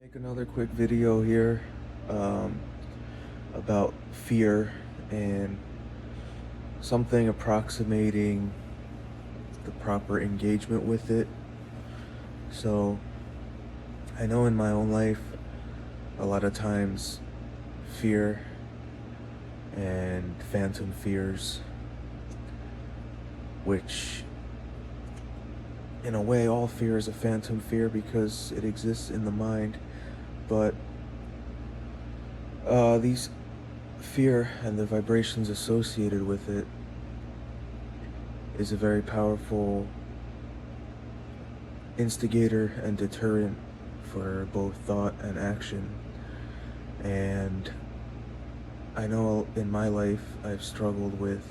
Make another quick video here um, about fear and something approximating the proper engagement with it. So I know in my own life, a lot of times fear and phantom fears, which in a way all fear is a phantom fear because it exists in the mind. But these fear and the vibrations associated with it is a very powerful instigator and deterrent for both thought and action. And I know in my life I've struggled with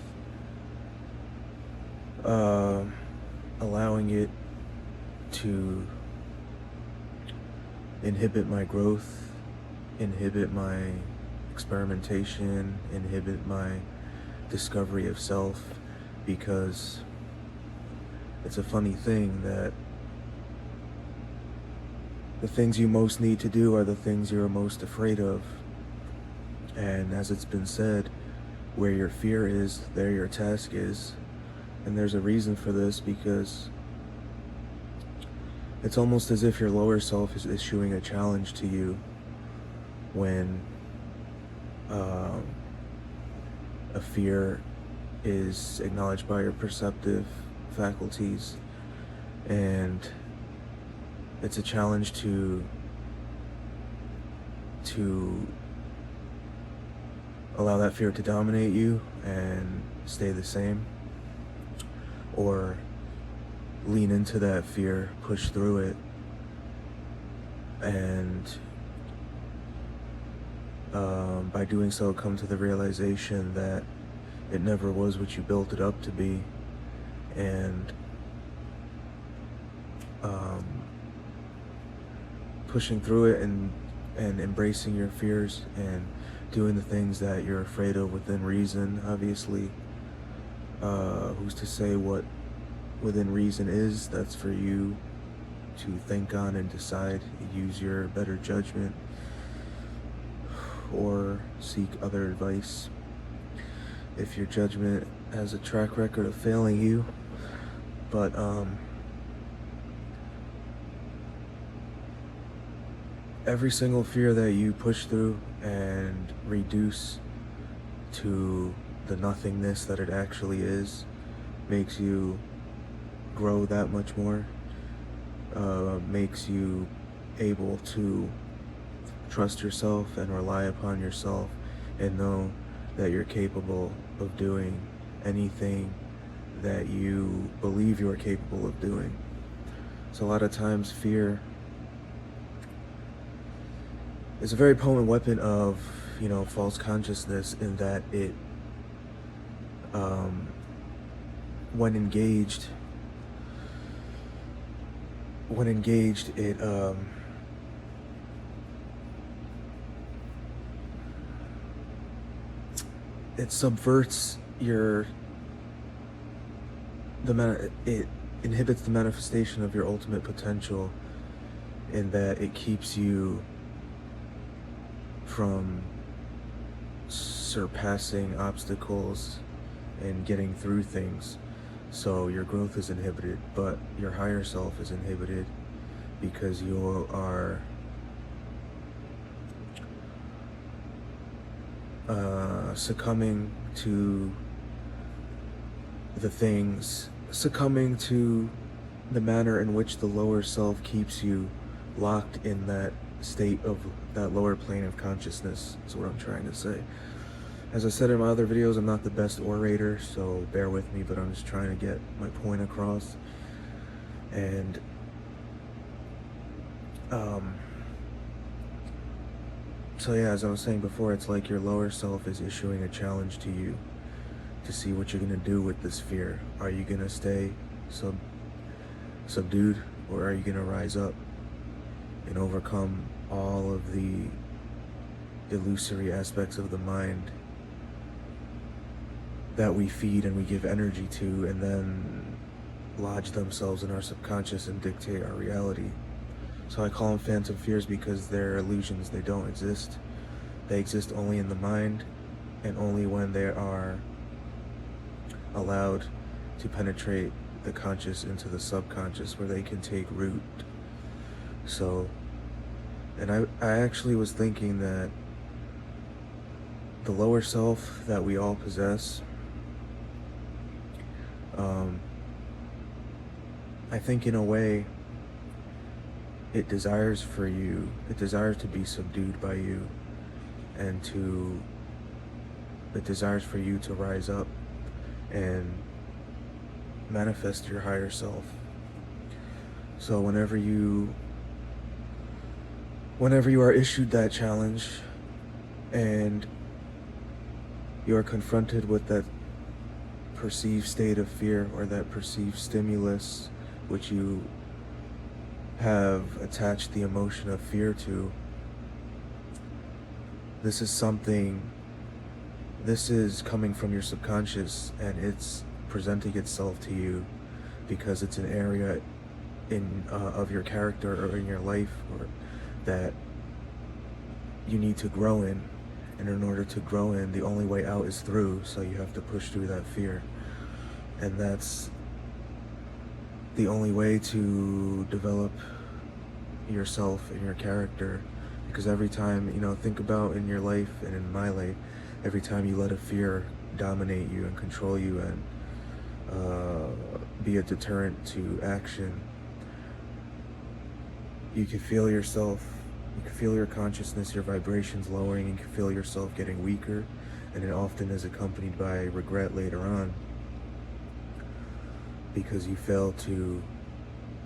allowing it to inhibit my growth, inhibit my experimentation, inhibit my discovery of self, because it's a funny thing that the things you most need to do are the things you're most afraid of. And as it's been said, where your fear is, there your task is. And there's a reason for this, because it's almost as if your lower self is issuing a challenge to you when a fear is acknowledged by your perceptive faculties, and it's a challenge to allow that fear to dominate you and stay the same, or lean into that fear, push through it, and by doing so come to the realization that it never was what you built it up to be. And pushing through it and embracing your fears and doing the things that you're afraid of within reason. Obviously, who's to say what within reason is? That's for you to think on and decide. Use your better judgment or seek other advice if your judgment has a track record of failing you. But every single fear that you push through and reduce to the nothingness that it actually is makes you grow that much more, makes you able to trust yourself and rely upon yourself and know that you're capable of doing anything that you believe you're capable of doing. So a lot of times fear is a very potent weapon of, false consciousness, in that it, when engaged, it subverts it inhibits the manifestation of your ultimate potential, in that it keeps you from surpassing obstacles and getting through things. So your growth is inhibited, but your higher self is inhibited, because you are succumbing to the manner in which the lower self keeps you locked in that state of that lower plane of consciousness, is what I'm trying to say. As I said in my other videos, I'm not the best orator, so bear with me, but I'm just trying to get my point across. And so yeah, as I was saying before, it's like your lower self is issuing a challenge to you to see what you're gonna do with this fear. Are you gonna stay subdued, or are you gonna rise up and overcome all of the illusory aspects of the mind that we feed and we give energy to, and then lodge themselves in our subconscious and dictate our reality? So I call them phantom fears because they're illusions. They don't exist. They exist only in the mind, and only when they are allowed to penetrate the conscious into the subconscious, where they can take root. So, and I actually was thinking that the lower self that we all possess, I think in a way, it desires to be subdued by you, and it desires for you to rise up and manifest your higher self. So whenever you are issued that challenge and you are confronted with that perceived state of fear, or that perceived stimulus which you have attached the emotion of fear to, this is coming from your subconscious, and it's presenting itself to you because it's an area of your character or in your life that you need to grow in. And in order to grow in, the only way out is through, so you have to push through that fear. And that's the only way to develop yourself and your character. Because every time, think about in your life and in my life, every time you let a fear dominate you and control you and be a deterrent to action, you can feel yourself, you can feel your consciousness, your vibrations lowering, and you can feel yourself getting weaker, and it often is accompanied by regret later on, because you failed to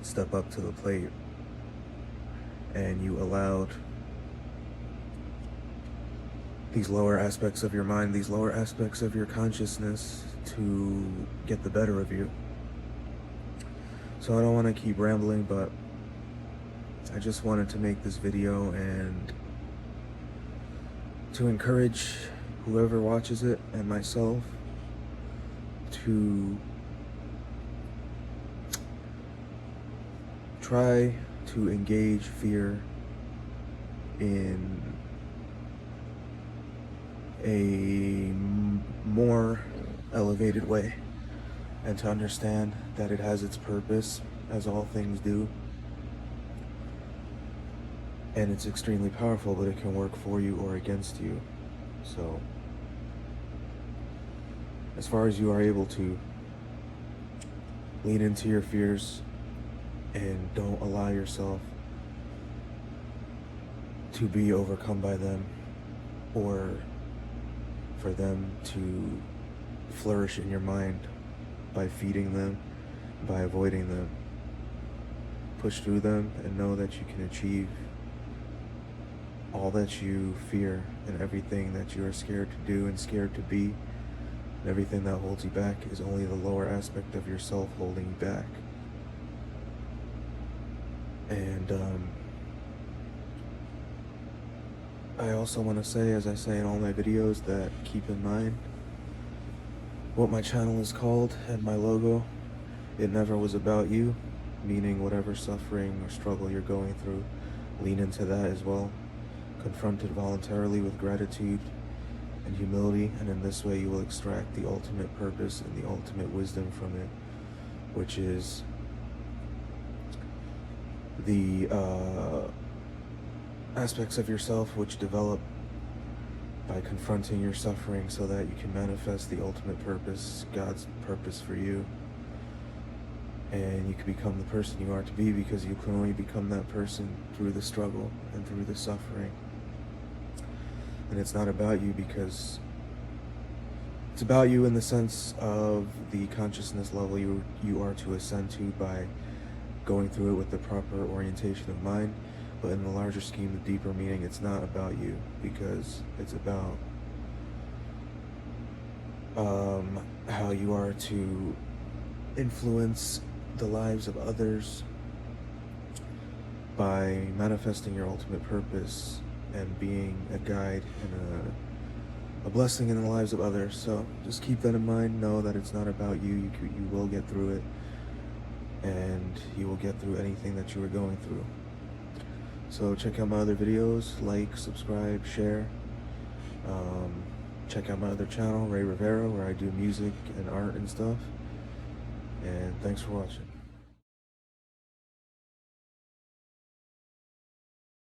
step up to the plate and you allowed these lower aspects of your mind, these lower aspects of your consciousness to get the better of you. So I don't want to keep rambling, but I just wanted to make this video and to encourage whoever watches it and myself to try to engage fear in a more elevated way, and to understand that it has its purpose, as all things do, and it's extremely powerful, but it can work for you or against you. So as far as you are able to, lean into your fears and don't allow yourself to be overcome by them, or for them to flourish in your mind by feeding them, by avoiding them. Push through them and know that you can achieve all that you fear, and everything that you are scared to do and scared to be, and everything that holds you back is only the lower aspect of yourself holding you back. And I also want to say, as I say in all my videos, that keep in mind what my channel is called and my logo. It never was about you, meaning whatever suffering or struggle you're going through, lean into that as well. Confront it voluntarily with gratitude and humility, and in this way you will extract the ultimate purpose and the ultimate wisdom from it, which is the aspects of yourself which develop by confronting your suffering, so that you can manifest the ultimate purpose, God's purpose for you. And you can become the person you are to be, because you can only become that person through the struggle and through the suffering. And it's not about you, because it's about you in the sense of the consciousness level you are to ascend to by going through it with the proper orientation of mind. But in the larger scheme, the deeper meaning, it's not about you, because it's about how you are to influence the lives of others by manifesting your ultimate purpose and being a guide and a blessing in the lives of others. So just keep that in mind. Know that it's not about you. You will get through it, and you will get through anything that you are going through. So check out my other videos, like, subscribe, share. Check out my other channel, Ray Rivera, where I do music and art and stuff. And thanks for watching.